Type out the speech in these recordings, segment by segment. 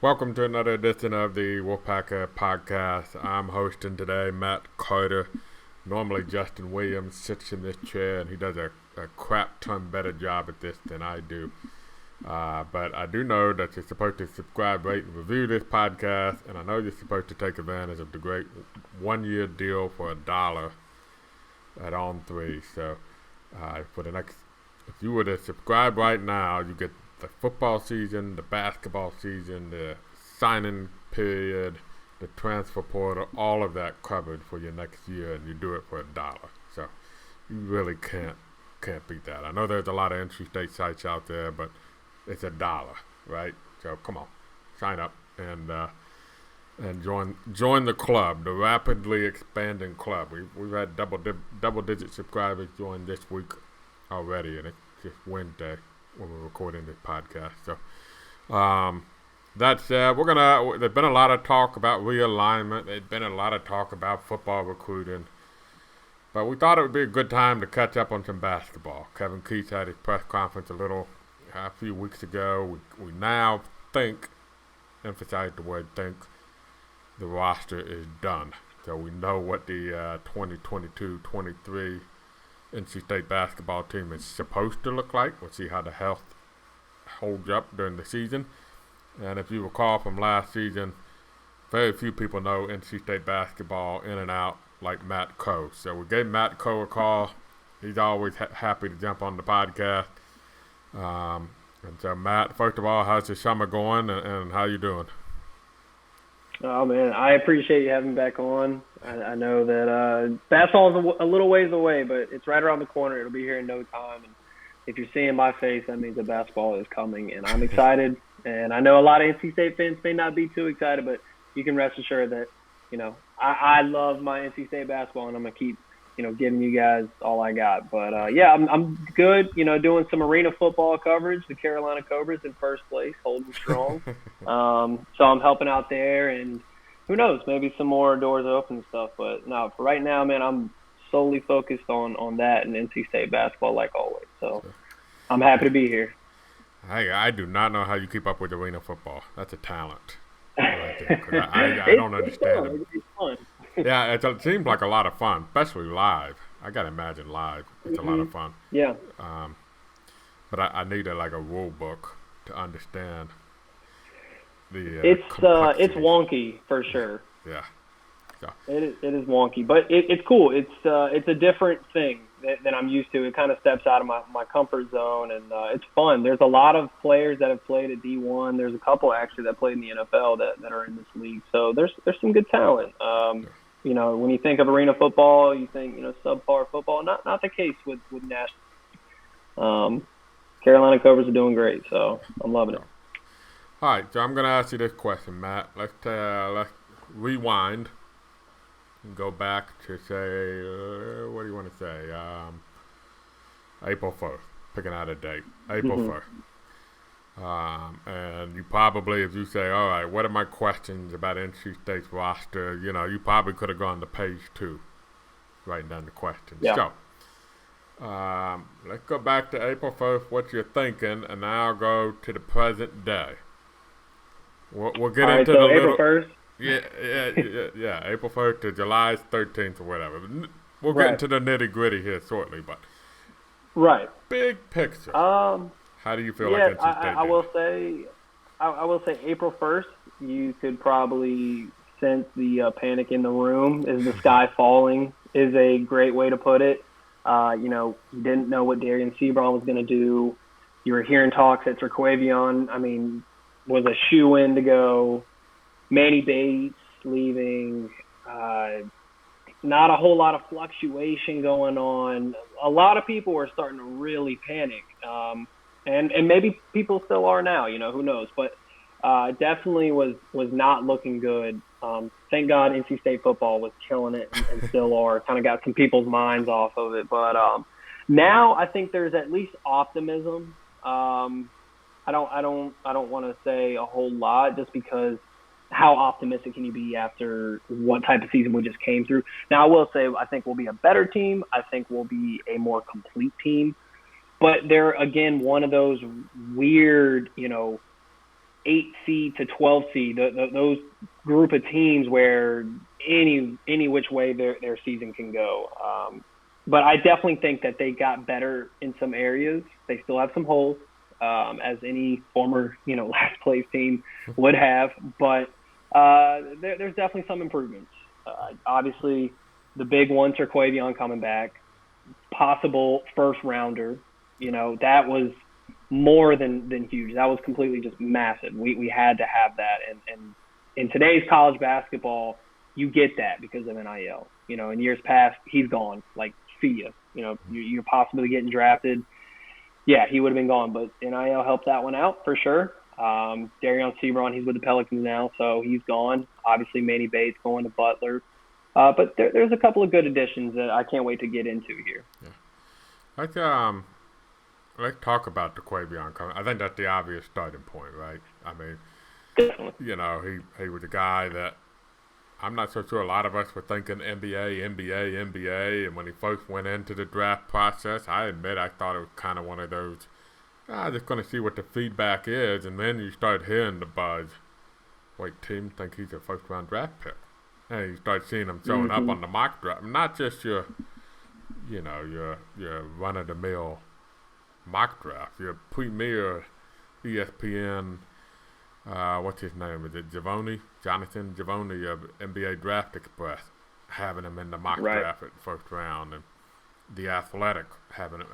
Welcome to another edition of the Wolfpacker Podcast. I'm hosting today Matt Carter. Normally Justin Williams sits in this chair and he does a crap ton better job at this than I do. But I do know that you're supposed to subscribe, rate, and review this podcast, and I know you're supposed to take advantage of the great one-year deal for $1 at On3. So for the next, if you were to subscribe right now, you get the football season, the basketball season, the signing period, the transfer portal, all of that covered for your next year, and you do it for $1. So you really can't beat that. I know there's a lot of entry state sites out there, but it's $1, right? So come on, sign up and join the club, the rapidly expanding club. We've had double digit subscribers join this week already, and it's just Wednesday when we're recording this podcast. So that said, there's been a lot of talk about realignment. There's been a lot of talk about football recruiting. But we thought it would be a good time to catch up on some basketball. Kevin Keith had his press conference a few weeks ago. We now emphasize the word think, the roster is done. So we know what the 2022-23 NC State basketball team is supposed to look like. We'll see how the health holds up during the season. And if you recall from last season, very few people know NC State basketball in and out like Matt Coe. So we gave Matt Coe a call. He's always happy to jump on the podcast. And so, Matt, first of all, how's your summer going and how you doing? Oh, man, I appreciate you having me back on. I know that basketball is a little ways away, but it's right around the corner. It'll be here in no time. And if you're seeing my face, that means the basketball is coming, and I'm excited. And I know a lot of NC State fans may not be too excited, but you can rest assured that, I love my NC State basketball, and I'm going to keep, giving you guys all I got. But, I'm good, doing some arena football coverage. The Carolina Cobras in first place, holding strong. So I'm helping out there, and who knows, maybe some more doors open and stuff. But, no, for right now, man, I'm solely focused on that and NC State basketball like always. So I'm happy to be here. Hey, I do not know how you keep up with arena football. That's a talent. Right there, I don't understand it. It's fun. Yeah, it seems like a lot of fun, especially live. I got to imagine live. It's a lot of fun. Yeah. But I need a rule book to understand the it's wonky for sure. Yeah. So. It is wonky, but it's cool. It's a different thing than I'm used to. It kind of steps out of my comfort zone, and it's fun. There's a lot of players that have played at D1. There's a couple actually that played in the NFL that are in this league. So there's some good talent. When you think of arena football, you think subpar football. Not the case with national. Carolina Cobras are doing great, so I'm loving it. All right, so I'm going to ask you this question, Matt. Let's rewind. Go back to say, what do you want to say? April 1st, picking out a date. April 1st. And you probably, if you say, all right, what are my questions about NC State's roster? You probably could have gone to page 2, writing down the questions. Yeah. So, let's go back to April 1st, what you're thinking, and now go to the present day. We'll get into the April 1st? Yeah. April 1st to July 13th or whatever. We'll get into the nitty gritty here shortly, but big picture. How do you feel like NC State? I will say April 1st. You could probably sense the panic in the room. Is the sky falling? Is a great way to put it. You didn't know what Darian Sebron was going to do. You were hearing talks that Terquavion, was a shoe-in to go. Manny Bates leaving, not a whole lot of fluctuation going on. A lot of people were starting to really panic, and maybe people still are now. Who knows? But definitely was not looking good. Thank God NC State football was killing it and still are. Kind of got some people's minds off of it. But now I think there's at least optimism. I don't want to say a whole lot just because. How optimistic can you be after what type of season we just came through? Now, I will say I think we'll be a better team. I think we'll be a more complete team. But they're, again, one of those weird, 8 seed to 12 seed, those group of teams where any which way their season can go. But I definitely think that they got better in some areas. They still have some holes, as any former, last place team would have. But there's definitely some improvements. Obviously, the big one, Terquavion coming back, possible first rounder. That was more than huge. That was completely just massive. We had to have that. And in today's college basketball, you get that because of NIL. In years past, he's gone. Like, see ya. You're possibly getting drafted. Yeah, he would have been gone, but NIL helped that one out for sure. Darion Sebron, he's with the Pelicans now, so he's gone. Obviously, Manny Bates going to Butler. But there's a couple of good additions that I can't wait to get into here. Yeah. Let's talk about Terquavion. I think that's the obvious starting point, right? I mean, definitely. He was a guy that I'm not so sure a lot of us were thinking NBA, and when he first went into the draft process, I admit I thought it was kind of one of those, just going to see what the feedback is, and then you start hearing the buzz. Wait, teams think he's a first-round draft pick. And you start seeing him showing up on the mock draft. Not just your run-of-the-mill mock draft. Your premier ESPN, what's his name? Is it Jonathan Givony of NBA Draft Express, having him in the mock draft at the first round, and The Athletic having him.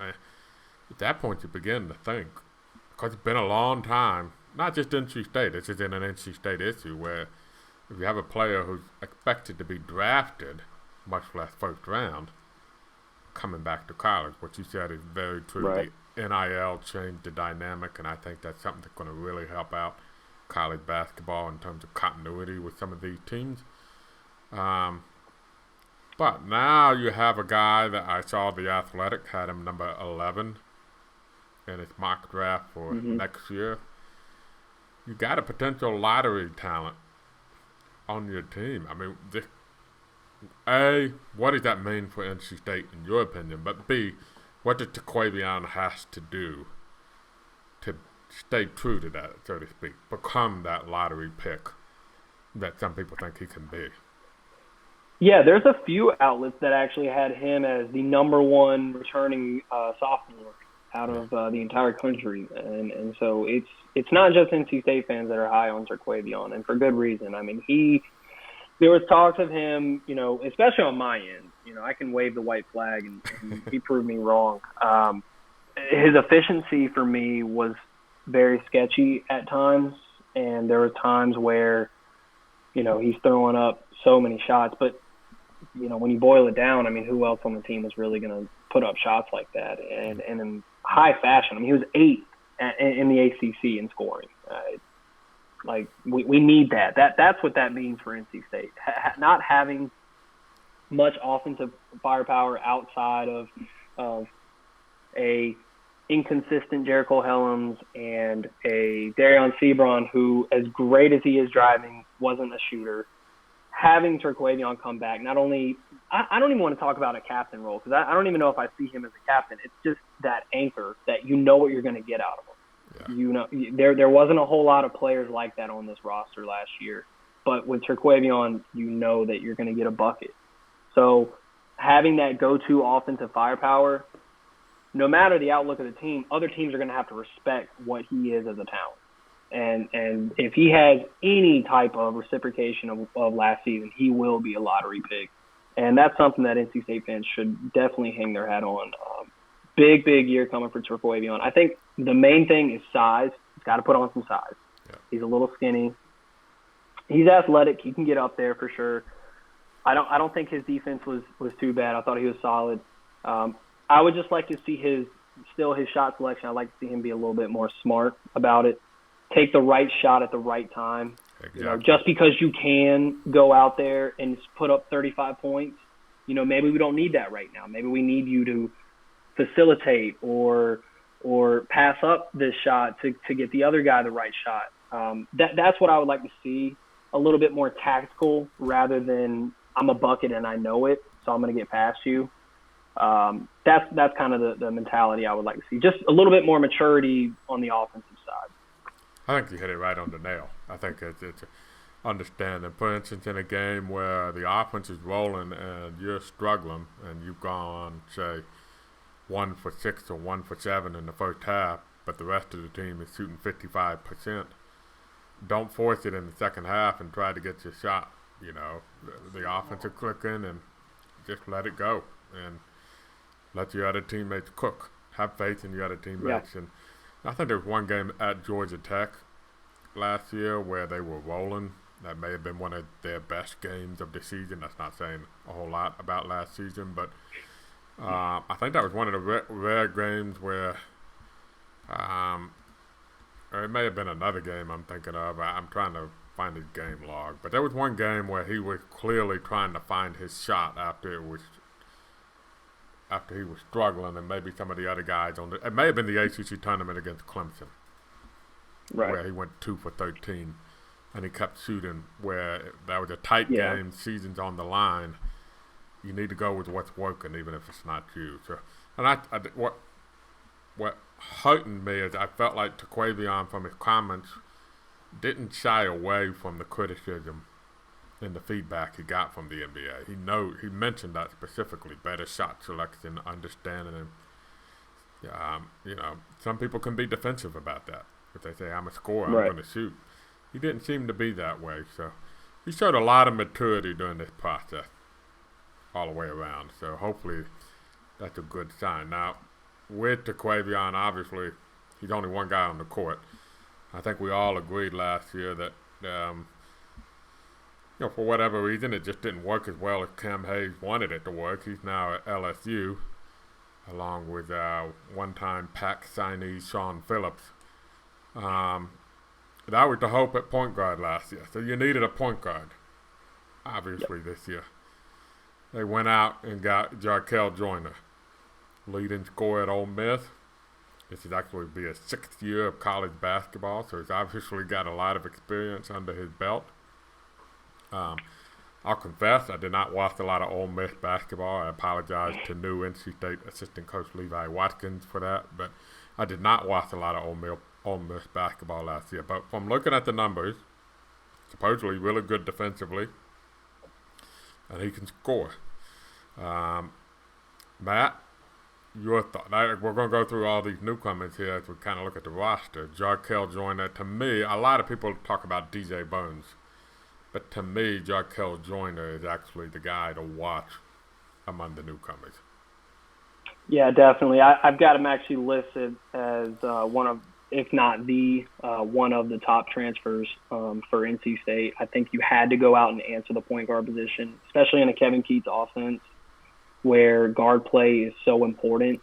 At that point, you begin to think, because it's been a long time, not just NC State, this isn't an NC State issue, where if you have a player who's expected to be drafted, much less first round, coming back to college, what you said is very true. Right. The NIL changed the dynamic, and I think that's something that's going to really help out college basketball in terms of continuity with some of these teams. But now you have a guy that I saw The Athletic had him number 11 in his mock draft for next year. You got a potential lottery talent on your team. I mean, A, what does that mean for NC State in your opinion? But B, what does Terquavion has to do to stay true to that, so to speak, become that lottery pick that some people think he can be? Yeah, there's a few outlets that actually had him as the number one returning sophomore out of the entire country, and so it's not just NC State fans that are high on Terquavion, and for good reason. I mean, there was talks of him, especially on my end. I can wave the white flag, and he proved me wrong. His efficiency for me was very sketchy at times, and there were times where, he's throwing up so many shots. But, when you boil it down, I mean, who else on the team is really going to put up shots like that? And in high fashion, I mean, he was 8th in the ACC in scoring. We need that. That's what that means for NC State. Not having much offensive firepower outside of a inconsistent Jarkel Helms and a Darion Sebron, who, as great as he is driving, wasn't a shooter. Having Terquavion come back, not only – I don't even want to talk about a captain role, because I don't even know if I see him as a captain. It's just that anchor that you know what you're going to get out of him. Yeah. There wasn't a whole lot of players like that on this roster last year. But with Terquavion, you know that you're going to get a bucket. So having that go-to offensive firepower, no matter the outlook of the team, other teams are going to have to respect what he is as a talent. And if he has any type of reciprocation of last season, he will be a lottery pick. And that's something that NC State fans should definitely hang their hat on. Big year coming for Terquavion. I think the main thing is size. He's got to put on some size. Yeah. He's a little skinny. He's athletic. He can get up there for sure. I don't think his defense was too bad. I thought he was solid. I would just like to see his shot selection. I'd like to see him be a little bit more smart about it. Take the right shot at the right time. Exactly. Just because you can go out there and put up 35 points, maybe we don't need that right now. Maybe we need you to facilitate or pass up this shot to get the other guy the right shot. That's what I would like to see. A little bit more tactical rather than I'm a bucket and I know it, so I'm going to get past you. That's kind of the mentality I would like to see. Just a little bit more maturity on the offensive side. I think you hit it right on the nail. I think it's understanding. For instance, in a game where the offense is rolling and you're struggling and you've gone, say, 1 for 6 or 1 for 7 in the first half, but the rest of the team is shooting 55%, don't force it in the second half and try to get your shot. You know, the offense is clicking, and just let it go and let your other teammates cook. Have faith in your other teammates. Yeah. And I think there was one game at Georgia Tech last year where they were rolling. That may have been one of their best games of the season. That's not saying a whole lot about last season, but I think that was one of the rare games where or it may have been another game I'm thinking of. I'm trying to find his game log. But there was one game where he was clearly trying to find his shot after he was struggling, and maybe some of the other guys it may have been the ACC tournament against Clemson, right, where he went 2 for 13, and he kept shooting. Where that was a tight game, season's on the line. You need to go with what's working, even if it's not you. So, and what hurting me is I felt like Terquavion, from his comments, didn't shy away from the criticism and the feedback he got from the NBA. He mentioned that specifically: better shot selection, understanding him. Some people can be defensive about that. If they say, I'm a scorer, I'm going to shoot. He didn't seem to be that way. So he showed a lot of maturity during this process all the way around. So hopefully that's a good sign. Now, with Terquavion, obviously, he's only one guy on the court. I think we all agreed last year that, for whatever reason, it just didn't work as well as Cam Hayes wanted it to work. He's now at LSU, along with one-time Pack signee Sean Phillips. That was the hope at point guard last year. So you needed a point guard, obviously, this year. They went out and got Jarkel Joyner, leading scorer at Ole Miss. This is actually be his 6th year of college basketball, so he's obviously got a lot of experience under his belt. I'll confess, I did not watch a lot of Ole Miss basketball. I apologize to new NC State assistant coach Levi Watkins for that, but I did not watch a lot of Ole Miss basketball last year. But from looking at the numbers, supposedly really good defensively, and he can score. Matt, your thought? We're going to go through all these newcomers here as we kind of look at the roster. Jarkel Joyner, to me, a lot of people talk about DJ Burns, but to me, Jarkel Joyner is actually the guy to watch among the newcomers. Yeah, definitely. I've got him actually listed as one of, if not the one of the top transfers for NC State. I think you had to go out and answer the point guard position, especially in a Kevin Keatts offense where guard play is so important.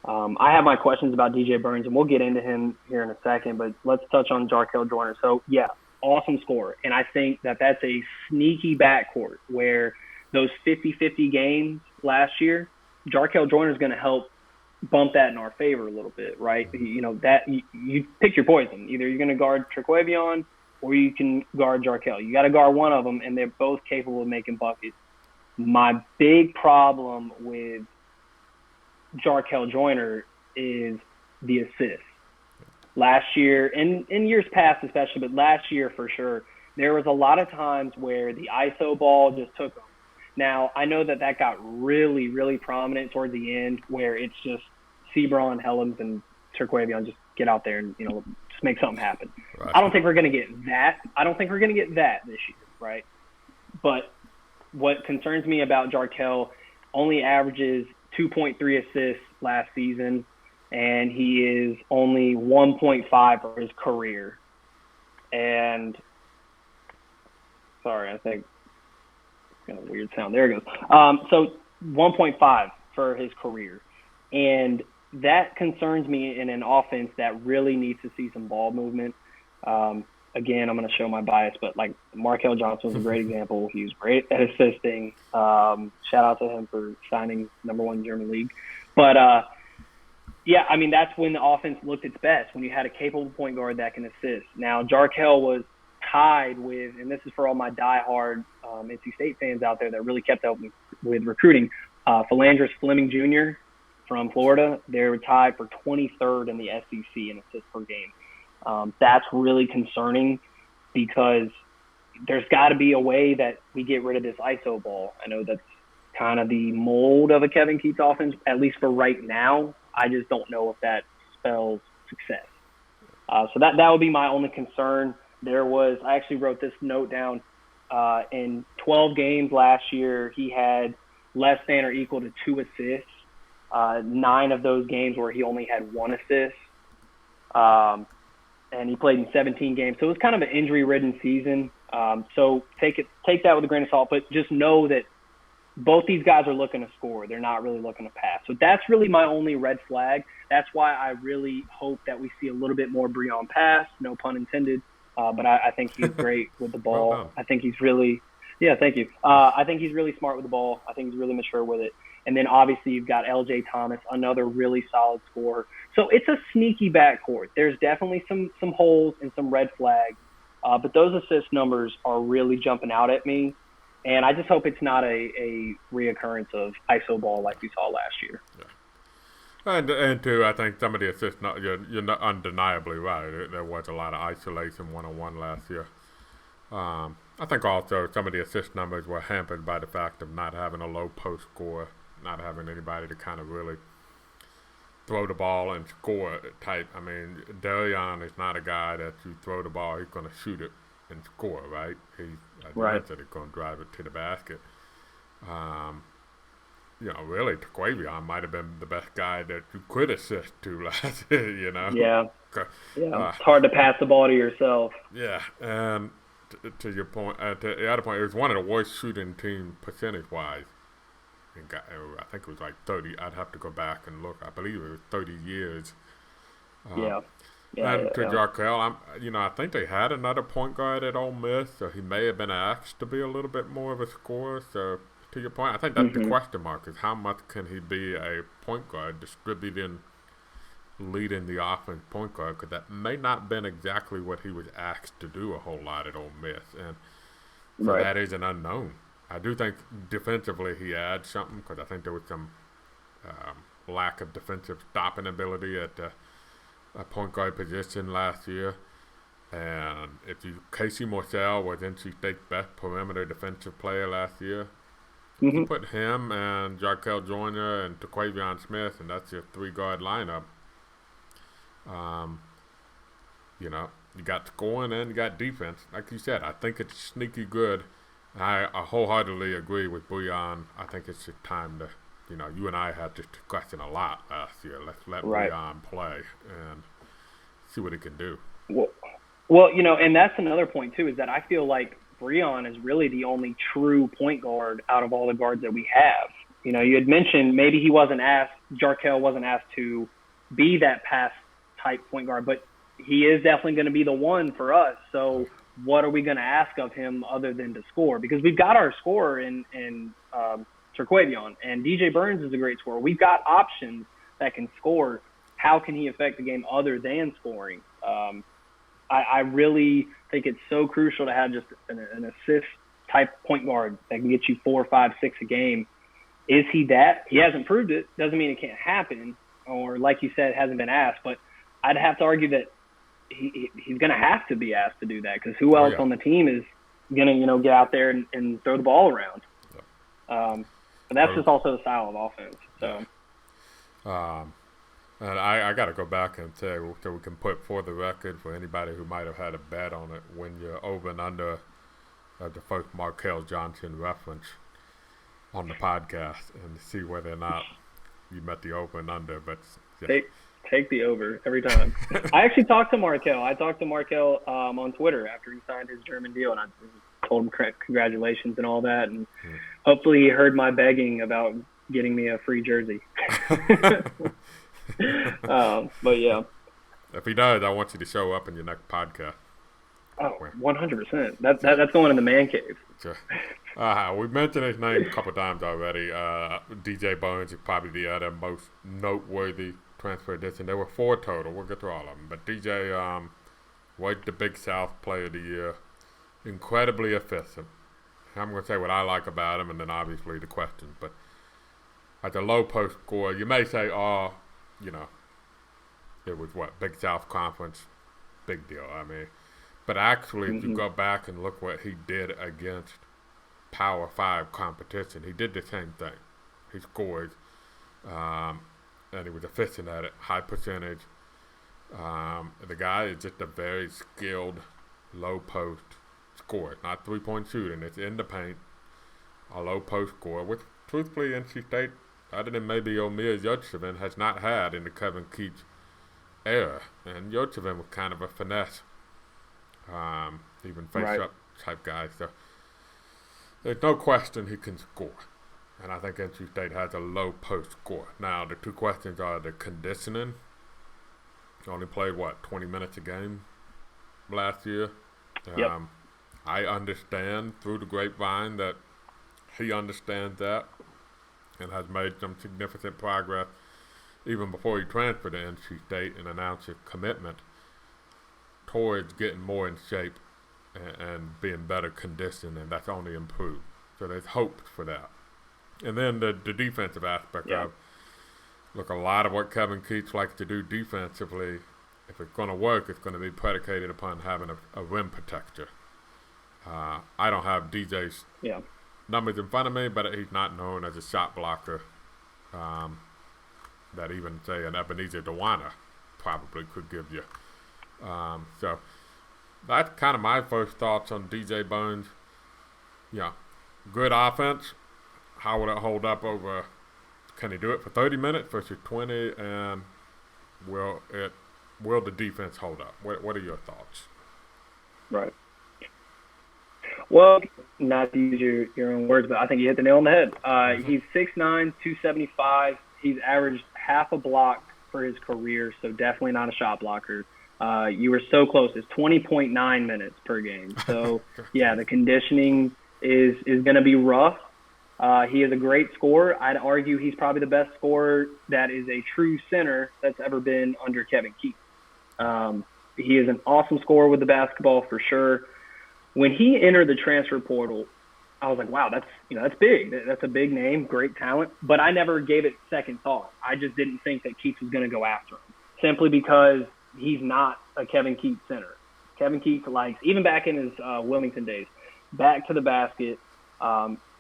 I have my questions about DJ Burns, and we'll get into him here in a second, but let's touch on Jarkel Joyner. So, yeah, awesome scorer. And I think that that's a sneaky backcourt where those 50-50 games last year, Jarkel Joyner is going to help bump that in our favor a little bit, right? That you pick your poison. Either you're going to guard Terquavion or you can guard Jarkel. You got to guard one of them, and they're both capable of making buckets. My big problem with Jarkel Joyner is the assists. Last year, and in years past especially, but last year for sure, there was a lot of times where the ISO ball just took them. Now, I know that got really, really prominent toward the end where it's just Sebron, Helms, and Terquavion just get out there and, just make something happen. Right. I don't think we're going to get that. This year, right? But what concerns me about Jarkel, only averages 2.3 assists last season, and he is only 1.5 for his career. And, sorry, I think got a weird sound. There it goes. So 1.5 for his career. And that concerns me in an offense that really needs to see some ball movement. Again, I'm going to show my bias, but like Markel Johnson was a great example. He was great at assisting. Shout out to him for signing #1 German league. But, that's when the offense looked its best, when you had a capable point guard that can assist. Now, Jarkel was tied with, and this is for all my diehard NC State fans out there that really kept up with recruiting, Philandris Fleming Jr. from Florida. They were tied for 23rd in the SEC in assists per game. That's really concerning because there's got to be a way that we get rid of this ISO ball. I know that's kind of the mold of a Kevin Keats offense, at least for right now. I just don't know if that spells success. So that would be my only concern. I actually wrote this note down. In 12 games last year, he had less than or equal to 2 assists. 9 of those games where he only had 1 assist. And he played in 17 games. So it was kind of an injury-ridden season. So take that with a grain of salt, but just know that both these guys are looking to score. They're not really looking to pass. So that's really my only red flag. That's why I really hope that we see a little bit more Breon pass, no pun intended. But I think he's great with the ball. Well, I think he's really – thank you. I think he's really smart with the ball. I think he's really mature with it. And then obviously you've got L.J. Thomas, another really solid scorer. So it's a sneaky backcourt. There's definitely some holes and some red flags. But those assist numbers are really jumping out at me. And I just hope it's not a reoccurrence of ISO ball like we saw last year. Yeah. And too, I think some of the assists, you're not undeniably right. There was a lot of isolation one-on-one last year. I think also some of the assist numbers were hampered by the fact of not having a low post score, not having anybody to kind of really throw the ball and score type. I mean, Darion is not a guy that you throw the ball, he's going to shoot it and score, right? He's going to drive it to the basket. Really, Terquavion might have been the best guy that you could assist to last year, Yeah. It's hard to pass the ball to yourself. Yeah, and to your point, to the other point, it was one of the worst shooting team percentage-wise. I think it was like 30. I'd have to go back and look. I believe it was 30 years. Jarkel, I think they had another point guard at Ole Miss, so he may have been asked to be a little bit more of a scorer. So, to your point, I think that's the question mark, is how much can he be a point guard, distributing, leading the offense point guard, because that may not have been exactly what he was asked to do a whole lot at Ole Miss. And so that is an unknown. I do think defensively he adds something, because I think there was some lack of defensive stopping ability at the point guard position last year. And Casey Morsell was NC State's best perimeter defensive player last year. You put him and Jarkel Joyner and Terquavion Smith, and that's your 3-guard lineup. You got scoring and you got defense. Like you said, I think it's sneaky good. I wholeheartedly agree with Breon. I think it's just time to, you and I had this discussion a lot last year. Let's let Breon play and see what he can do. Well, and that's another point too, is that I feel like Breon is really the only true point guard out of all the guards that we have. You had mentioned maybe Jarkel wasn't asked to be that pass type point guard, but he is definitely going to be the one for us. So what are we going to ask of him other than to score? Because we've got our scorer in Terquavion, and DJ Burns is a great scorer. We've got options that can score. How can he affect the game other than scoring? I really think it's so crucial to have just an assist type point guard that can get you 4, 5, 6 a game. Is he that? He hasn't proved it. Doesn't mean it can't happen. Or like you said, hasn't been asked. But I'd have to argue that he's going to have to be asked to do that, because who else on the team is going to get out there and throw the ball around? But that's just also the style of offense. So. And I got to go back and say, so we can put for the record for anybody who might have had a bet on it, when you're over and under the first Markel Johnson reference on the podcast, and see whether or not you met the over and under. But take the over every time. I actually talked to Markel. I talked to Markel on Twitter after he signed his German deal, and I told him congratulations and all that, and hopefully he heard my begging about getting me a free jersey. But yeah, if he does, I want you to show up in your next podcast. Oh, 100%. That's going in the man cave. Sure. We've mentioned his name a couple times already. DJ Burns is probably the other most noteworthy transfer addition. There were 4 total. We'll get through all of them. But DJ was the Big South Player of the Year. Incredibly efficient. I'm going to say what I like about him, and then obviously the questions. But as a low post scorer, you may say, it was Big South Conference, big deal. I mean, but actually, if you go back and look what he did against Power 5 competition, he did the same thing. He scored, and he was efficient at it, high percentage. The guy is just a very skilled, low post scorer, not 3-point shooting. It's in the paint, a low post scorer, which truthfully NC State, other than maybe Omir Yurtseven, has not had in the Kevin Keats era. And Yurtseven was kind of a finesse, even face-up type guy. So there's no question he can score. And I think NC State has a low post score. Now, the two questions are the conditioning. He only played, 20 minutes a game last year? Yep. I understand through the grapevine that he understands that and has made some significant progress even before he transferred to NC State and announced his commitment towards getting more in shape and being better conditioned, and that's only improved. So there's hope for that. And then the defensive aspect of, look, a lot of what Kevin Keats likes to do defensively, if it's going to work, it's going to be predicated upon having a rim protector. I don't have DJ's numbers in front of me, but he's not known as a shot blocker that even, say, an Ebenezer Dewana probably could give you. So that's kind of my first thoughts on DJ Burns. Yeah, good offense. How would it hold up over, can he do it for 30 minutes versus 20, and will the defense hold up? What are your thoughts? Right. Well, not to use your own words, but I think you hit the nail on the head. He's 6'9", 275. He's averaged half a block for his career, so definitely not a shot blocker. You were so close. It's 20.9 minutes per game. So, yeah, the conditioning is going to be rough. He is a great scorer. I'd argue he's probably the best scorer that is a true center that's ever been under Kevin Keats. He is an awesome scorer with the basketball for sure. When he entered the transfer portal, I was like, wow, that's big. That's a big name, great talent. But I never gave it second thought. I just didn't think that Keats was going to go after him, simply because he's not a Kevin Keats center. Kevin Keats likes, even back in his Wilmington days, back to the basket,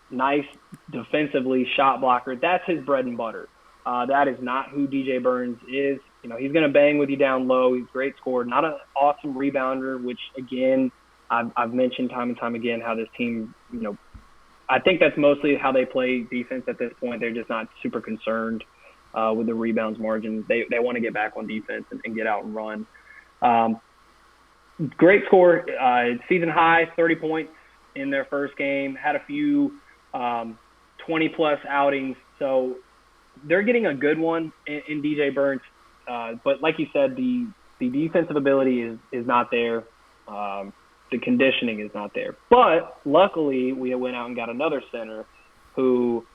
nice defensively shot blocker. That's his bread and butter. That is not who DJ Burns is. He's going to bang with you down low. He's a great scorer, not an awesome rebounder, which, again, I've mentioned time and time again how this team, I think that's mostly how they play defense at this point. They're just not super concerned with the rebounds margin. They want to get back on defense and get out and run. Great score. Season high, 30 points in their first game. Had a few 20-plus outings. So they're getting a good one in DJ Burns. But like you said, the defensive ability is not there. The conditioning is not there. But luckily, we went out and got another center who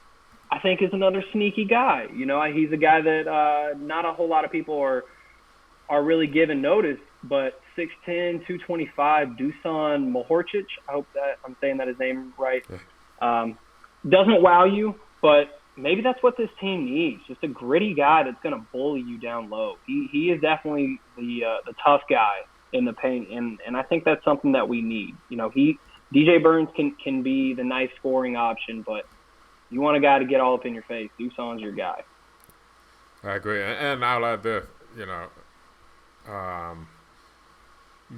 I think is another sneaky guy. He's a guy that not a whole lot of people are really giving notice, but 6'10", 225, Dusan Mohorčić, I hope that I'm saying that his name right, doesn't wow you, but maybe that's what this team needs, just a gritty guy that's going to bully you down low. He is definitely the tough guy in the paint, and I think that's something that we need. DJ Burns can be the nice scoring option, but you want a guy to get all up in your face. Dusan's your guy. I agree, and I'll add this, you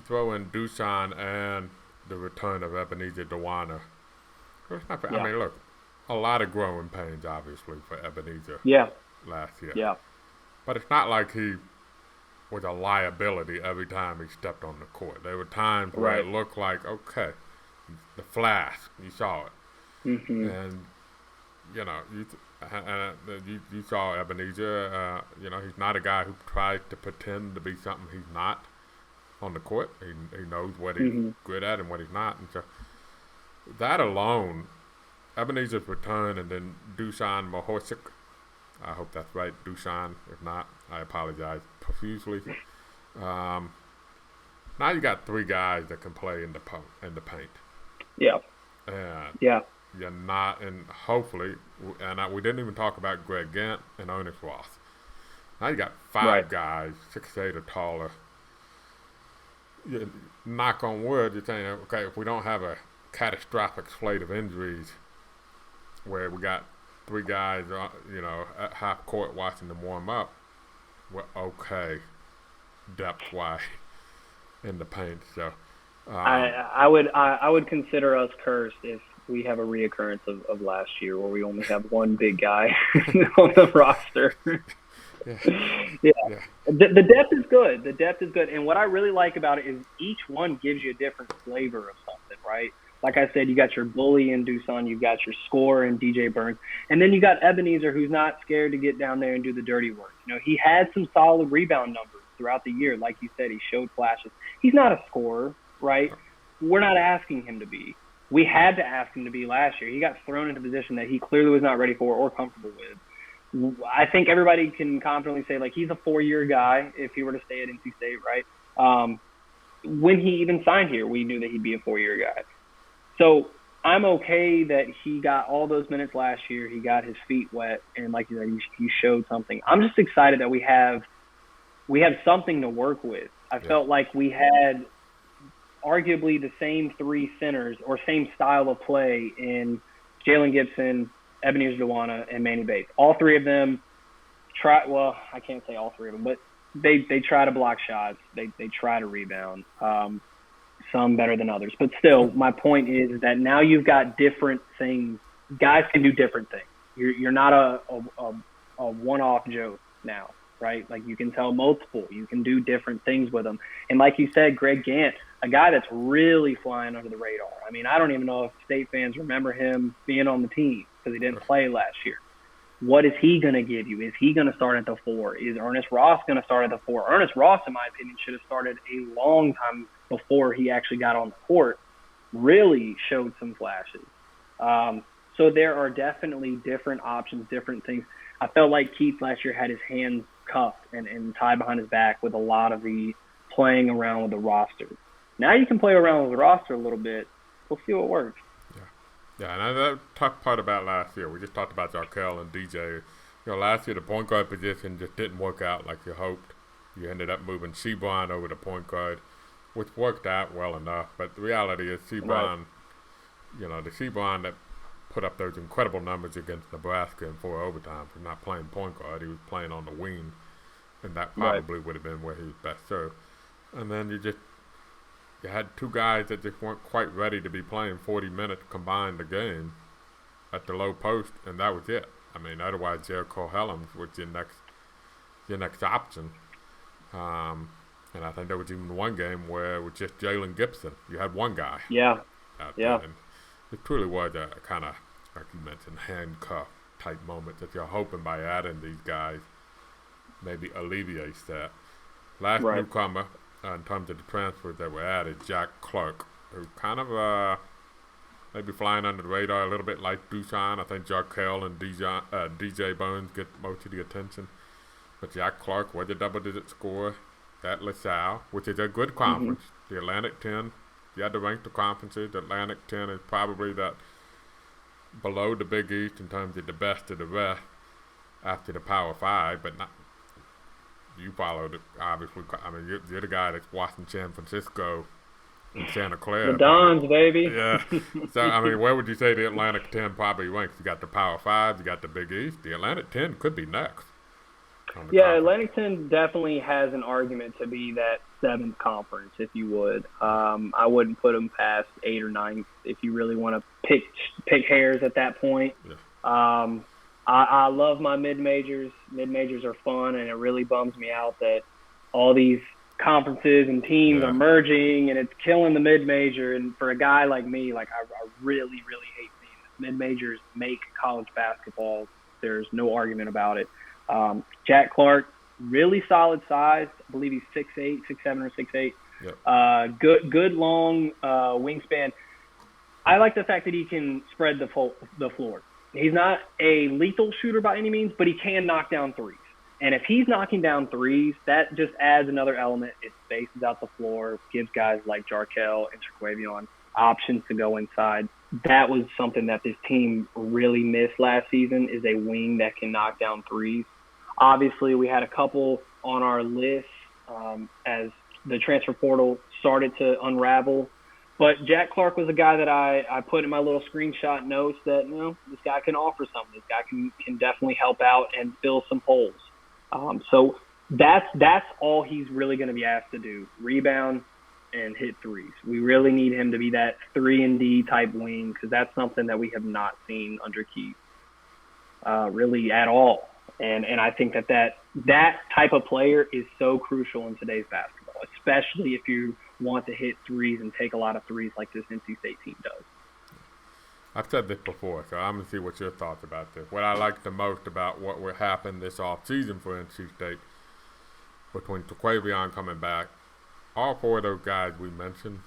throw in Dusan and the return of Ebenezer Dewana. I mean, look, a lot of growing pains, obviously, for Ebenezer last year. Yeah. But it's not like he was a liability every time he stepped on the court. There were times where it looked like, okay, the flash, you saw it. Mm-hmm. And, you saw Ebenezer, he's not a guy who tries to pretend to be something he's not on the court. He knows what he's good at and what he's not. And so that alone, Ebenezer's return, and then Dusan Mohorčić, I hope that's right, Dusan. If not, I apologize profusely. Now you got three guys that can play in the paint. Yeah. And you're not, and hopefully, and we didn't even talk about Greg Gant and Ernest Ross. Now you got five guys, 6'8" or taller, knock on wood, you're saying, okay, if we don't have a catastrophic slate of injuries where we got 3 guys, at half court watching them warm up, we're okay depth-wise in the paint. So I would consider us cursed if we have a reoccurrence of last year where we only have one big guy on the roster. Yeah. The depth is good. The depth is good. And what I really like about it is each one gives you a different flavor of something, right? Like I said, you got your bully in Dusan, you've got your scorer in DJ Burns, and then you got Ebenezer, who's not scared to get down there and do the dirty work. He had some solid rebound numbers throughout the year. Like you said, he showed flashes. He's not a scorer, right? We're not asking him to be. We had to ask him to be last year. He got thrown into a position that he clearly was not ready for or comfortable with. I think everybody can confidently say, he's a 4-year guy if he were to stay at NC State, right? When he even signed here, we knew that he'd be a 4-year guy. So I'm okay that he got all those minutes last year. He got his feet wet, and like you said, he showed something. I'm just excited that we have something to work with. I felt like we had arguably the same 3 centers or same style of play in Jalen Gibson, Ebenezer Dwana, and Manny Bates. All 3 of them I can't say all 3 of them, but they try to block shots. They try to rebound. Some better than others. But still, my point is that now you've got different things. Guys can do different things. You're not a one-off joke now, right? Like, you can tell multiple. You can do different things with them. And like you said, Greg Gant, a guy that's really flying under the radar. I mean, I don't even know if State fans remember him being on the team because he didn't play last year. What is he going to give you? Is he going to start at the 4? Is Ernest Ross going to start at the 4? Ernest Ross, in my opinion, should have started a long time before he actually got on the court, really showed some flashes. So there are definitely different options, different things. I felt like Keith last year had his hands cuffed and tied behind his back with a lot of the playing around with the roster. Now you can play around with the roster a little bit. We'll see what works. Yeah, and the tough part about last year, we just talked about Jarkel and DJ. Last year the point guard position just didn't work out like you hoped. You ended up moving Seaborn over to point guard, which worked out well enough. But the reality is Seaborn, the Seaborn that put up those incredible numbers against Nebraska in 4 overtime for not playing point guard. He was playing on the wing, and that probably would have been where he was best served. And then you had 2 guys that just weren't quite ready to be playing 40 minutes combined a game at the low post, and that was it. I mean, otherwise, Jarkel Helms was your next option. And I think there was even one game where it was just Jalen Gibson. You had one guy. Yeah. And it truly was a kind of, like you mentioned, handcuff type moment that you're hoping by adding these guys maybe alleviates that. Last newcomer, in terms of the transfers that were added, Jack Clark, who kind of maybe flying under the radar a little bit like Dusan. I think Jarkel and DJ Burns get most of the attention. But Jack Clark was a double-digit scorer at LaSalle, which is a good conference. Mm-hmm. The Atlantic 10, you had to rank the conferences. The Atlantic 10 is probably that below the Big East in terms of the best of the rest after the Power 5, but not. You followed it, obviously. I mean, you're the guy that's watching San Francisco and Santa Clara. The Dons, baby. Yeah. So, I mean, where would you say the Atlantic 10 probably ranks? You got the Power 5, you got the Big East. The Atlantic 10 could be next. Yeah, Atlantic 10 definitely has an argument to be that 7th conference, if you would. I wouldn't put them past 8 or 9 if you really want to pick hairs at that point. Yeah. I love my mid-majors. Mid-majors are fun, and it really bums me out that all these conferences and teams are merging, and it's killing the mid-major. And for a guy like me, I really, really hate seeing this. Mid-majors make college basketball. There's no argument about it. Jack Clark, really solid size. I believe he's 6'8", 6'7", or 6'8". Yep. Good long wingspan. I like the fact that he can spread the floor. He's not a lethal shooter by any means, but he can knock down threes. And if he's knocking down threes, that just adds another element. It spaces out the floor, gives guys like Jarkel and Terquavion options to go inside. That was something that this team really missed last season, is a wing that can knock down threes. Obviously, we had a couple on our list as the transfer portal started to unravel. But Jack Clark was a guy that I put in my little screenshot notes that, this guy can offer something. This guy can definitely help out and fill some holes. So that's all he's really going to be asked to do, rebound and hit threes. We really need him to be that 3-and-D type wing, because that's something that we have not seen under Keith really at all. And I think that type of player is so crucial in today's basketball, especially if you want to hit threes and take a lot of threes like this NC State team does. I've said this before, so I'm going to see what your thoughts about this. What I like the most about what will happen this offseason for NC State, between Terquavion coming back, all four of those guys we mentioned,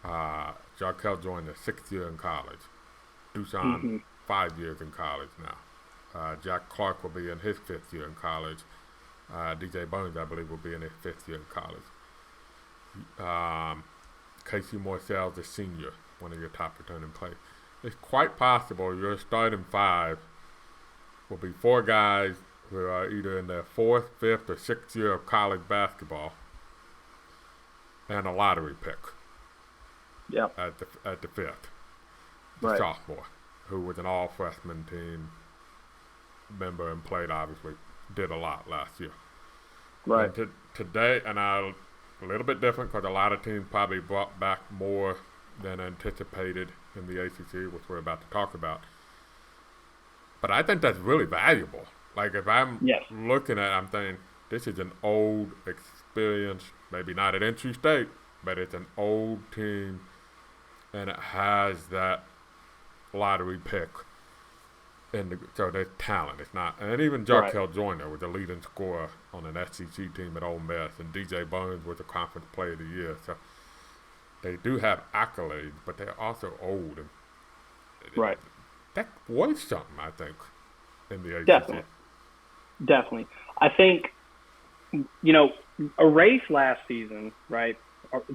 Jarkel joined his 6th year in college. Dusan, 5 years in college now. Jack Clark will be in his 5th year in college. DJ Burns, I believe, will be in his 5th year in college. Casey Morcell's a senior, one of your top returning players. It's quite possible your starting 5 will be 4 guys who are either in their 4th, 5th, or 6th year of college basketball, and a lottery pick. Yep. At the 5th. Right. Sophomore, who was an all-freshman team member and played, obviously, did a lot last year. Right. And today, and a little bit different because a lot of teams probably brought back more than anticipated in the ACC, which we're about to talk about. But I think that's really valuable. Like, if I'm looking at it, I'm thinking, this is an old, experienced, maybe not at NC State, but it's an old team, and it has that lottery pick. So there's talent. It's not, and even Jarkel Joyner was the leading scorer on an SEC team at Ole Miss, and DJ Burns was a conference player of the year. So they do have accolades, but they're also old. And that's worth something, I think, in the ACC. Definitely. I think, erase last season, right?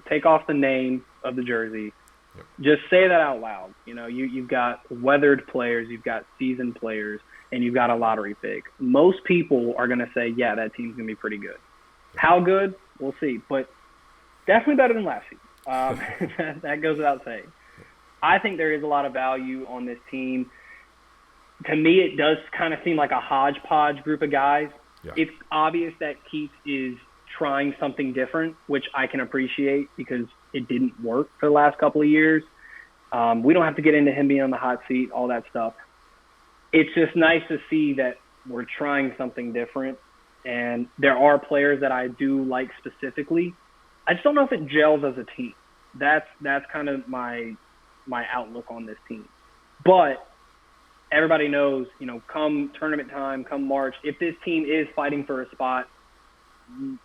Take off the name of the jersey. Yep. Just say that out loud. You've got weathered players, you've got seasoned players, and you've got a lottery pick. Most people are going to say, yeah, that team's going to be pretty good. Yep. How good? We'll see. But definitely better than last season. That goes without saying. I think there is a lot of value on this team. To me, it does kind of seem like a hodgepodge group of guys. Yeah. It's obvious that Keith is trying something different, which I can appreciate because it didn't work for the last couple of years. We don't have to get into him being on the hot seat, all that stuff. It's just nice to see that we're trying something different, and there are players that I do like specifically. I just don't know if it gels as a team. That's kind of my outlook on this team. But everybody knows, come tournament time, come March, if this team is fighting for a spot,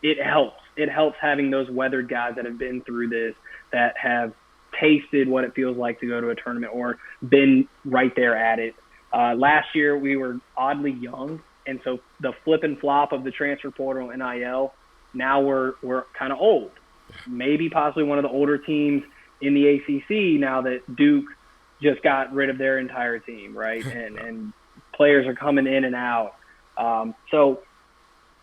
it helps. It helps having those weathered guys that have been through this, that have tasted what it feels like to go to a tournament or been right there at it. Last year, we were oddly young, and so the flip and flop of the transfer portal and NIL, now we're kind of old. Maybe possibly one of the older teams in the ACC now that Duke just got rid of their entire team, right? And players are coming in and out. So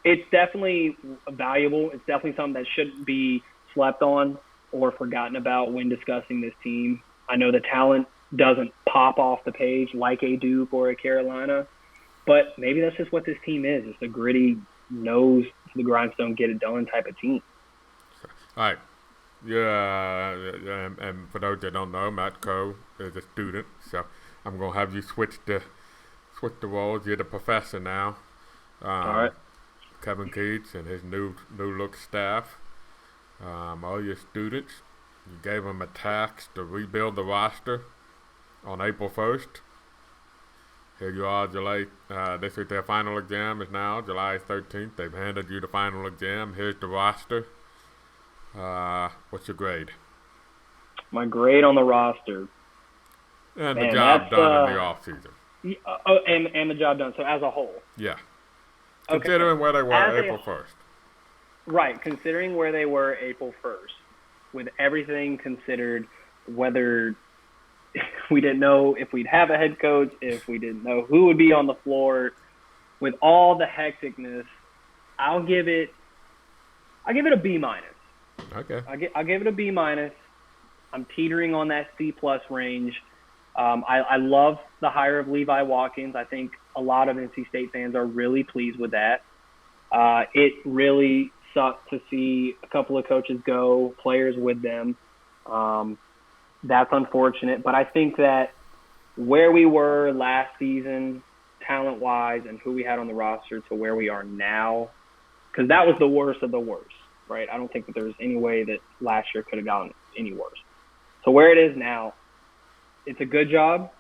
it's definitely valuable. It's definitely something that shouldn't be slept on or forgotten about when discussing this team. I know the talent doesn't pop off the page like a Duke or a Carolina, but maybe that's just what this team is. It's a gritty, nose to the grindstone, get it done type of team. All right. Yeah, and for those that don't know, Matt Coe is a student, so I'm going to have you switch the roles. You're the professor now. All right. Kevin Keats and his new look staff, all your students, you gave them a task to rebuild the roster on April 1st. Here you are, this is their final exam is now, July 13th. They've handed you the final exam. Here's the roster. What's your grade? My grade on the roster. And the job done in the offseason. And the job done, so as a whole. Yeah. Considering where they were April 1st. Right, considering where they were April 1st. With everything considered, whether we didn't know if we'd have a head coach, if we didn't know who would be on the floor, with all the hecticness, I'll give it a B-. Okay. I'll give it a B minus. I'm teetering on that C plus range. I love the hire of Levi Watkins. I think a lot of NC State fans are really pleased with that. It really sucked to see a couple of coaches go, players with them. That's unfortunate. But I think that where we were last season, talent-wise, and who we had on the roster to where we are now, because that was the worst of the worst, right? I don't think that there's any way that last year could have gotten any worse. So where it is now, it's a good job,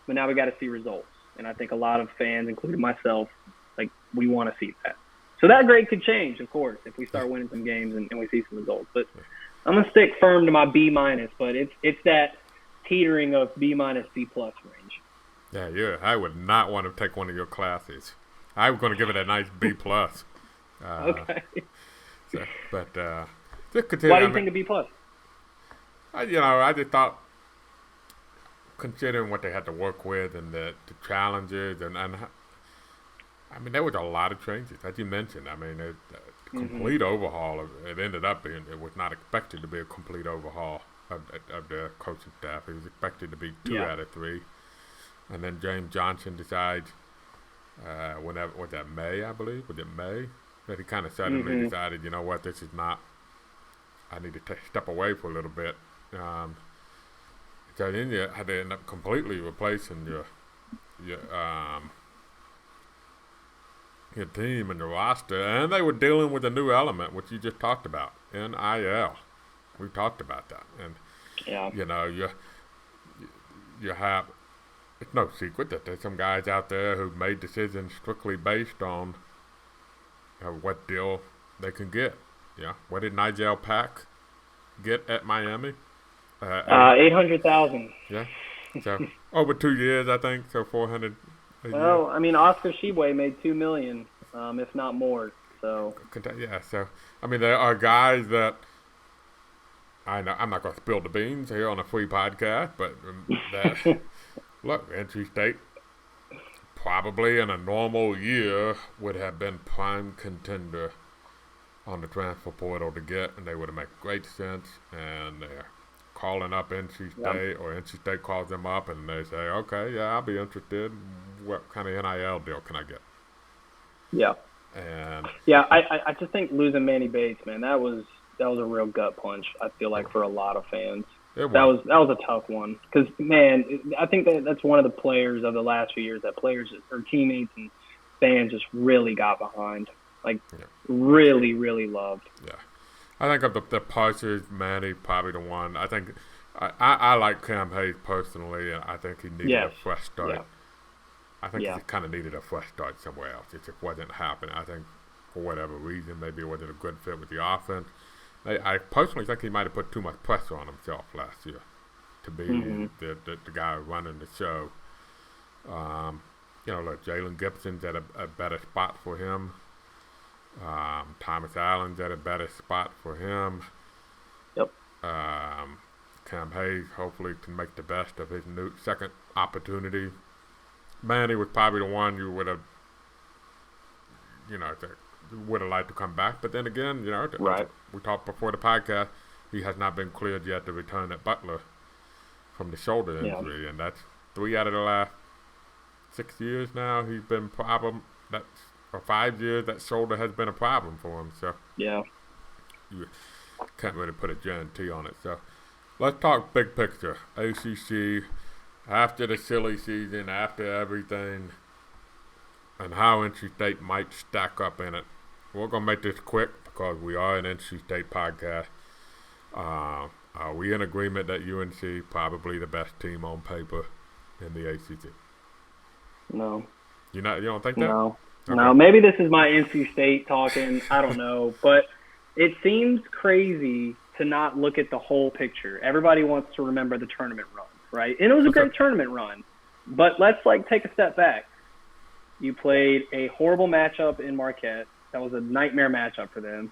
but now we got to see results. And I think a lot of fans, including myself, like, we want to see that. So that grade could change, of course, if we start winning some games and we see some results. But I'm gonna stick firm to my B minus. But it's that teetering of B minus C plus range. Yeah. I would not want to take one of your classes. I was going to give it a nice B plus. Okay. But just continue. Why do you think a B plus? I just thought, considering what they had to work with and the challenges and I mean, there was a lot of changes, as you mentioned. I mean, a complete overhaul. It ended up being, it was not expected to be a complete overhaul of the coaching staff. It was expected to be 2 out of 3. And then James Johnson decides, whenever, was that May, I believe? Was it May? That he kind of suddenly decided, you know what, this is not, I need to step away for a little bit. So then you had to end up completely replacing your team and the roster, and they were dealing with a new element, which you just talked about, NIL. We talked about that, and you have. It's no secret that there's some guys out there who've made decisions strictly based on what deal they can get. Yeah, what did Nigel Pack get at Miami? 800,000. Yeah, so over 2 years, I think. So 400. Well, I mean, Oscar Tshiebwe made $2 million, if not more. So yeah, so I mean, there are guys that I know. I'm not going to spill the beans here on a free podcast, but that look, NC State probably in a normal year would have been prime contender on the transfer portal to get, and they would have made great sense. And they're calling up NC State, or NC State calls them up, and they say, okay, yeah, I'll be interested. What kind of NIL deal can I get? Yeah. And I just think losing Manny Bates, man, that was a real gut punch. I feel like for a lot of fans, that was a tough one. Because man, I think that's one of the players of the last few years that players or teammates and fans just really got behind, really, really loved. Yeah. I think of the punches, Manny probably the one. I think I like Cam Hayes personally, and I think he needed a fresh start. Yeah. I think he kind of needed a fresh start somewhere else. It just wasn't happening. I think for whatever reason, maybe it wasn't a good fit with the offense. I personally think he might have put too much pressure on himself last year to be the guy running the show. Look, Jalen Gibson's at a better spot for him. Thomas Allen's at a better spot for him. Yep. Cam Hayes hopefully can make the best of his new second opportunity. Manny was probably the one you would have, liked to come back. But then again, we talked before the podcast, he has not been cleared yet to return at Butler from the shoulder injury, and that's 3 out of the last 6 years now. He's been or 5 years, that shoulder has been a problem for him. So you can't really put a guarantee on it. So let's talk big picture. ACC, after the silly season, after everything, and how NC State might stack up in it. We're going to make this quick because we are an NC State podcast. Are we in agreement that UNC probably the best team on paper in the ACC? No. You don't think that? No. Okay. No, maybe this is my NC State talking. I don't know. But it seems crazy to not look at the whole picture. Everybody wants to remember the tournament run, right? And it was a great tournament run. But let's, take a step back. You played a horrible matchup in Marquette. That was a nightmare matchup for them.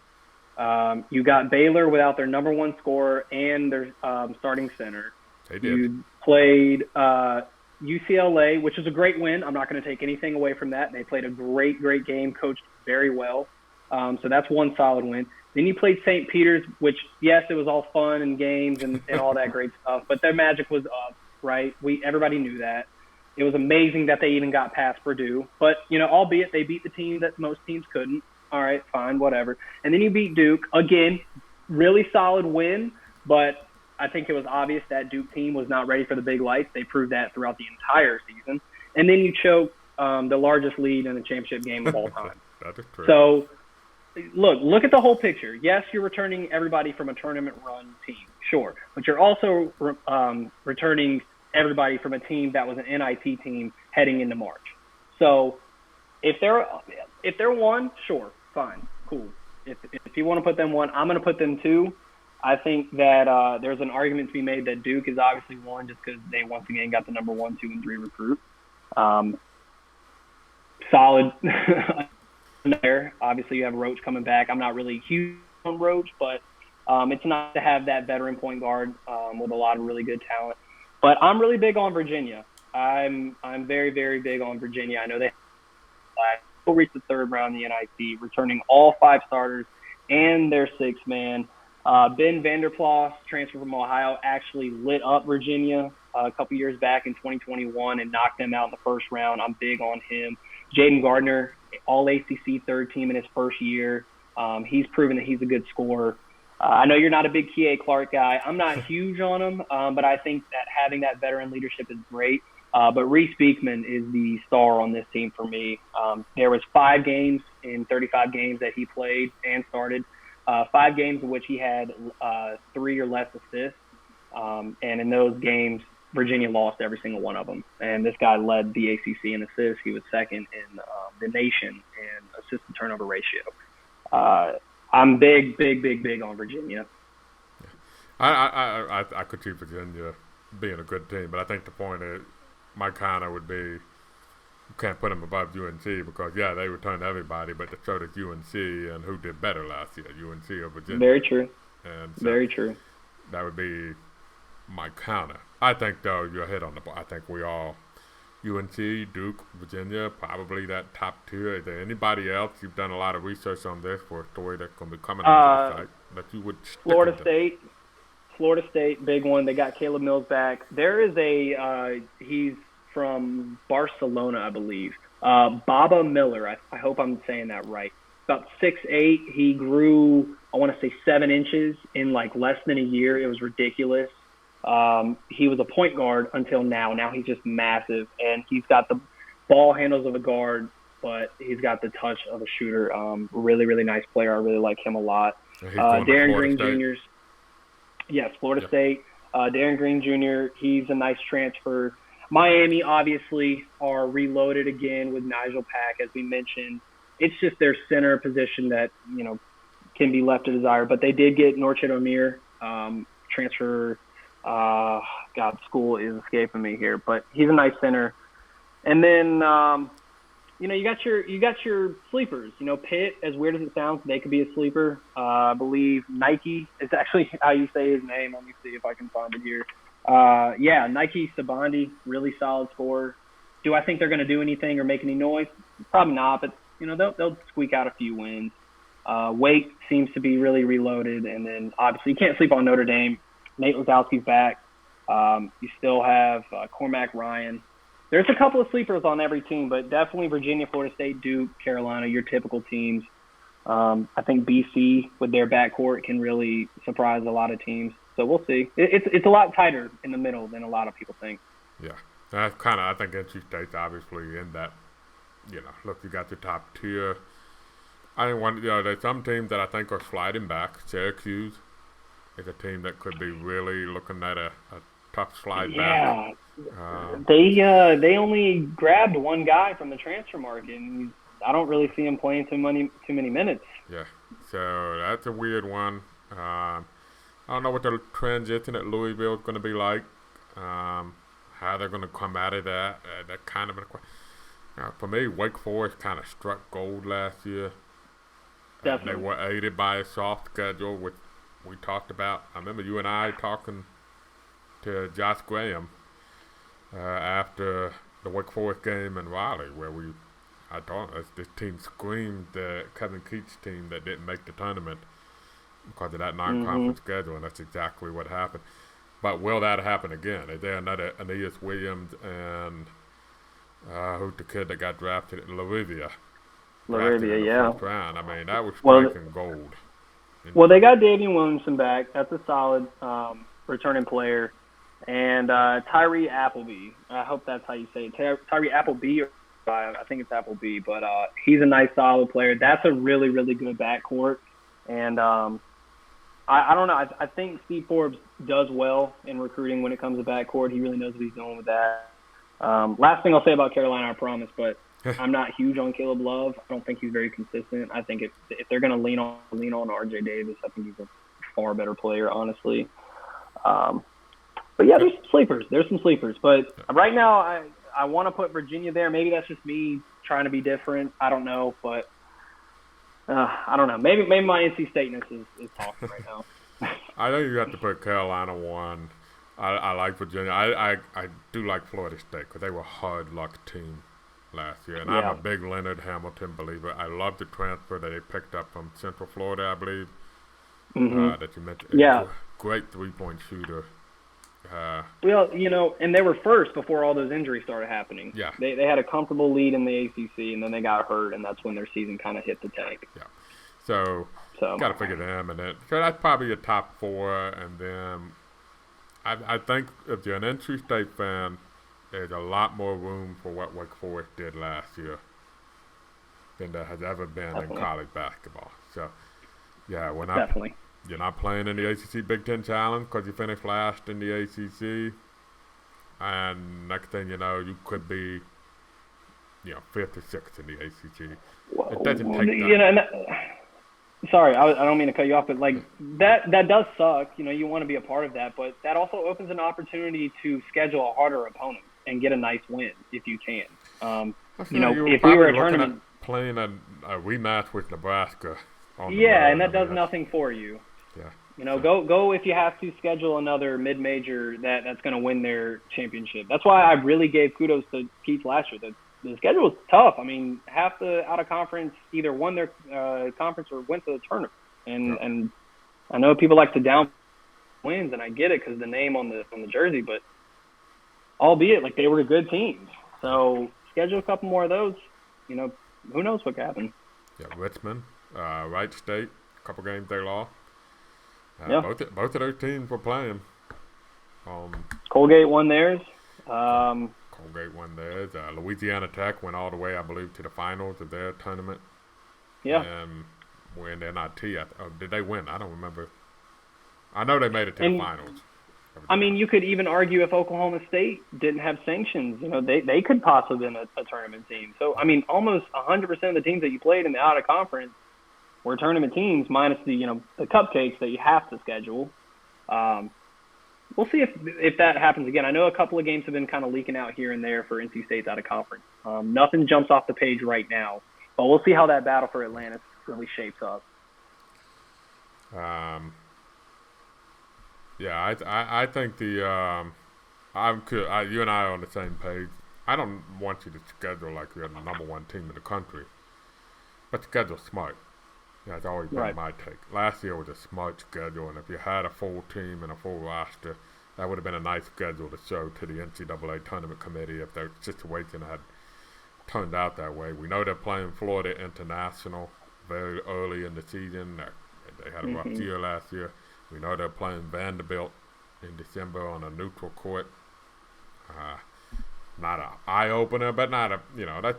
You got Baylor without their number one scorer and their starting center. They did. You played UCLA, which was a great win. I'm not going to take anything away from that. They played a great, great game, coached very well. So that's one solid win. Then you played St. Peter's, which, yes, it was all fun and games and all that great stuff, but their magic was up, right? Everybody knew that. It was amazing that they even got past Purdue. But, albeit they beat the team that most teams couldn't. All right, fine, whatever. And then you beat Duke. Again, really solid win, but I think it was obvious that Duke team was not ready for the big lights. They proved that throughout the entire season. And then you choke the largest lead in the championship game of all time. That is true. So, look at the whole picture. Yes, you're returning everybody from a tournament run team, sure, but you're also returning everybody from a team that was an NIT team heading into March. So if they're one, sure, fine, cool. If you want to put them one, I'm going to put them two. I think that there's an argument to be made that Duke is obviously one just because they once again got the number 1, 2, and 3 recruit. Solid. There. Obviously, you have Roach coming back. I'm not really huge on Roach, but it's nice to have that veteran point guard with a lot of really good talent. But I'm really big on Virginia. I'm very, very big on Virginia. I know they will reach the third round in the NIT, returning all 5 starters and their 6th man. Ben Vanderplas, transfer from Ohio, actually lit up Virginia a couple years back in 2021 and knocked them out in the first round. I'm big on him. Jaden Gardner, all ACC third team in his first year. He's proven that he's a good scorer. I know you're not a big Kie Clark guy. I'm not huge on him, but I think that having that veteran leadership is great. But Reese Beekman is the star on this team for me. There was 5 games in 35 games that he played and started, 5 games in which he had 3 or less assists. And in those games, Virginia lost every single one of them. And this guy led the ACC in assists. He was second in the nation in assist to turnover ratio. I'm big on Virginia. I could see Virginia being a good team, but I think the point is my counter would be you can't put them above UNC because, yeah, they returned everybody, but so did UNC, and who did better last year, UNC or Virginia? Very true. And so very true. That would be my counter. I think, though, you're hit on the ball. I think we all, UNC, Duke, Virginia, probably that top tier. Is there anybody else? You've done a lot of research on this for a story that's going to be coming on the site that you would stick Florida State, big one. They got Caleb Mills back. There is he's from Barcelona, I believe. Baba Miller. I hope I'm saying that right. About 6'8". He grew, I want to say 7 inches in like less than a year. It was ridiculous. He was a point guard until now. Now he's just massive, and he's got the ball handles of a guard, but he's got the touch of a shooter. Really, really nice player. I really like him a lot. Darren Green Jr. Yes, Florida State. Darren Green Jr., he's a nice transfer. Miami, obviously, are reloaded again with Nigel Pack, as we mentioned. It's just their center position that, can be left to desire. But they did get Norchid Amir, transfer. School is escaping me here, but he's a nice center. And then, you got your sleepers. Pitt, as weird as it sounds, they could be a sleeper. I believe Nike is actually how you say his name. Let me see if I can find it here. Nike Sabandi, really solid scorer. Do I think they're going to do anything or make any noise? Probably not, but they'll squeak out a few wins. Wake seems to be really reloaded, and then obviously you can't sleep on Notre Dame. Nate Lazowski's back. You still have Cormac Ryan. There's a couple of sleepers on every team, but definitely Virginia, Florida State, Duke, Carolina, your typical teams. I think BC with their backcourt can really surprise a lot of teams. So we'll see. It's a lot tighter in the middle than a lot of people think. Yeah, that's kind of, I think NC State's obviously in that, look, you got your top tier. I think there's some teams that I think are sliding back. Syracuse is a team that could be really looking at a tough slide back. Yeah, they only grabbed one guy from the transfer market, and I don't really see him playing too many minutes. Yeah, so that's a weird one. I don't know what the transition at Louisville is going to be like. How they're going to come out of that. That kind of for me, Wake Forest kind of struck gold last year. They were aided by a soft schedule, which we talked about. I remember you and I talking to Josh Graham after the Wake Forest game in Raleigh, where I thought this team screamed the Kevin Keats team that didn't make the tournament. because of that non-conference schedule, and that's exactly what happened. But will that happen again? Is there another Aeneas Williams and who's the kid that got drafted at Laravia? Yeah. First round. I mean, that was striking gold. Well, they got Davian Williamson back. That's a solid returning player. And Tyree Appleby. I hope that's how you say it. Tyree Appleby, or I think it's Appleby, but he's a nice, solid player. That's a really, really good backcourt. And I don't know. I think Steve Forbes does well in recruiting when it comes to backcourt. He really knows what he's doing with that. Last thing I'll say about Carolina, I promise, but I'm not huge on Caleb Love. I don't think he's very consistent. I think if they're going to lean on R.J. Davis, I think he's a far better player, honestly. But yeah, there's some sleepers. But right now, I want to put Virginia there. Maybe that's just me trying to be different. I don't know, but I don't know. Maybe my NC Stateness is talking right now. I think you have to put Carolina 1. I like Virginia. I do like Florida State because they were a hard luck team last year, and I'm a big Leonard Hamilton believer. I love the transfer that they picked up from Central Florida, I believe. That you mentioned. Yeah, great 3-point shooter. Well, and they were first before all those injuries started happening. Yeah. They had a comfortable lead in the ACC, and then they got hurt, and that's when their season kind of hit the tank. Yeah. So got to figure them in it. So that's probably a top 4, and then I think if you're an NC State fan, there's a lot more room for what Wake Forest did last year than there has ever been in college basketball. So, yeah, you're not playing in the ACC Big Ten Challenge because you finished last in the ACC. And next thing you know, you could be, 5th or 6th in the ACC. It doesn't take sorry, I don't mean to cut you off, but that does suck. You want to be a part of that, but that also opens an opportunity to schedule a harder opponent and get a nice win if you can. If we were a tournament playing a rematch with Nebraska. And that does nothing for you. Yeah. Go if you have to schedule another mid-major that's going to win their championship. That's why I really gave kudos to Keith last year. The schedule was tough. I mean, half the out-of-conference either won their conference or went to the tournament. And I know people like to down wins, and I get it because the name on the jersey, but albeit, they were good teams. So schedule a couple more of those. Who knows what could happen. Yeah, Richmond, Wright State, a couple games they lost. Both of those teams were playing. Colgate won theirs. Colgate won theirs. Louisiana Tech went all the way, I believe, to the finals of their tournament. Yeah. And when they're not did they win? I don't remember. I know they made it to the finals. I mean, you could even argue if Oklahoma State didn't have sanctions, they could possibly been a tournament team. So, I mean, almost 100% of the teams that you played in the out-of-conference were tournament teams, minus the cupcakes that you have to schedule. We'll see if that happens again. I know a couple of games have been kind of leaking out here and there for NC State's out-of-conference. Nothing jumps off the page right now, but we'll see how that battle for Atlantis really shapes up. Yeah, I think you and I are on the same page. I don't want you to schedule like you're the number 1 team in the country, but schedule smart. Yeah, that's always been my take. Last year was a smart schedule, and if you had a full team and a full roster, that would have been a nice schedule to show to the NCAA tournament committee if their situation had turned out that way. We know they're playing Florida International very early in the season. They had a rough year last year. We know they're playing Vanderbilt in December on a neutral court. Not an eye-opener, but not that's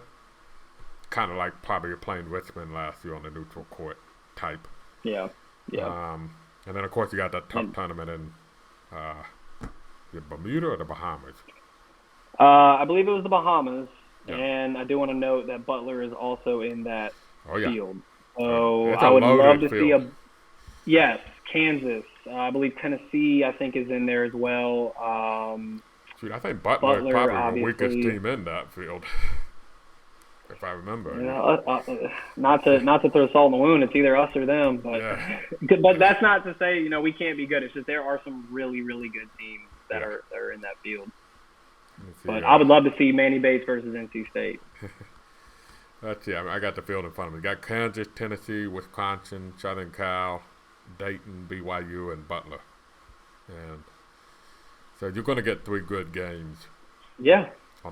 kind of like probably playing Richmond last year on the neutral court type. Yeah. And then, of course, you got that tough tournament in Bermuda or the Bahamas? I believe it was the Bahamas. Yeah. And I do want to note that Butler is also in that field. So I would love to see yes, Kansas. I believe Tennessee, I think, is in there as well. I think Butler is probably the weakest team in that field, if I remember. Not to throw salt in the wound. It's either us or them. But but that's not to say we can't be good. It's just there are some really, really good teams that are in that field. But I would love to see Manny Bates versus NC State. I got the field in front of me. You got Kansas, Tennessee, Wisconsin, Southern Cal, Dayton, BYU, and Butler. And so you're going to get 3 good games. Yeah.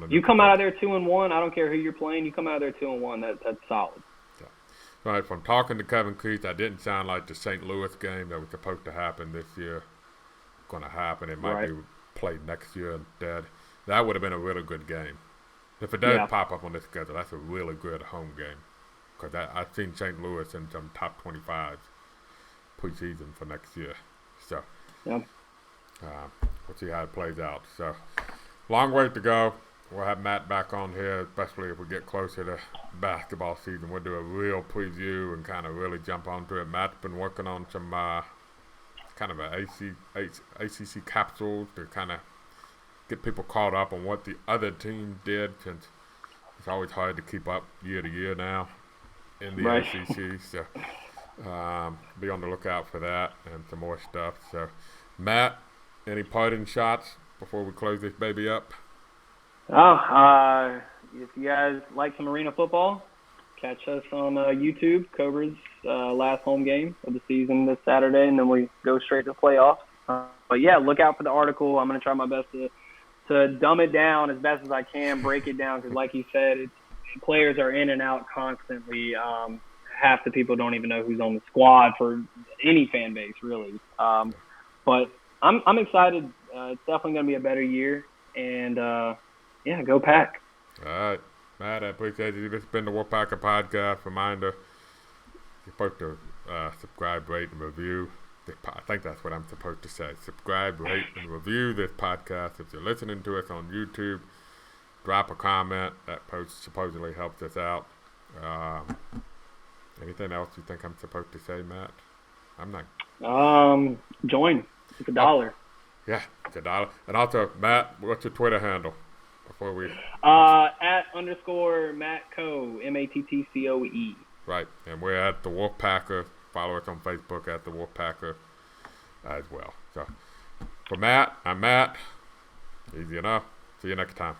You come out of there 2-1. I don't care who you're playing. You come out of there 2-1. That's solid. Yeah. All right. From talking to Kevin Keith, that didn't sound like the St. Louis game that was supposed to happen this year. Going to happen. It might be played next year instead. That would have been a really good game. If it does pop up on the schedule, that's a really good home game. Because I've seen St. Louis in some top 25 preseason for next year. So we'll see how it plays out. So long way to go. We'll have Matt back on here, especially if we get closer to basketball season. We'll do a real preview and kind of really jump onto it. Matt's been working on some kind of a ACC capsules to kind of get people caught up on what the other team did, since it's always hard to keep up year to year now in the ACC. So be on the lookout for that and some more stuff. So, Matt, any parting shots before we close this baby up? If you guys like some arena football, catch us on YouTube. Cobra's last home game of the season this Saturday, and then we go straight to the playoffs. But yeah, look out for the article. I'm going to try my best to dumb it down as best as I can, break it down, because like you said, players are in and out constantly. Half the people don't even know who's on the squad for any fan base, really. But I'm excited. It's definitely going to be a better year, and go Pack. All right, Matt, I appreciate you. This has been the Wolfpacker Podcast. Reminder, you're supposed to subscribe, rate, and review. I think that's what I'm supposed to say. Subscribe, rate, and review this podcast. If you're listening to us on YouTube, drop a comment. That post supposedly helps us out. Anything else you think I'm supposed to say, Matt? I'm not. Join. It's $1. Yeah, it's $1. And also, Matt, what's your Twitter handle? Before we @_ Matt Coe, MATTCOE. Right, and we're at the Wolfpacker. Follow us on Facebook at the Wolfpacker as well. So for Matt, I'm Matt. Easy enough. See you next time.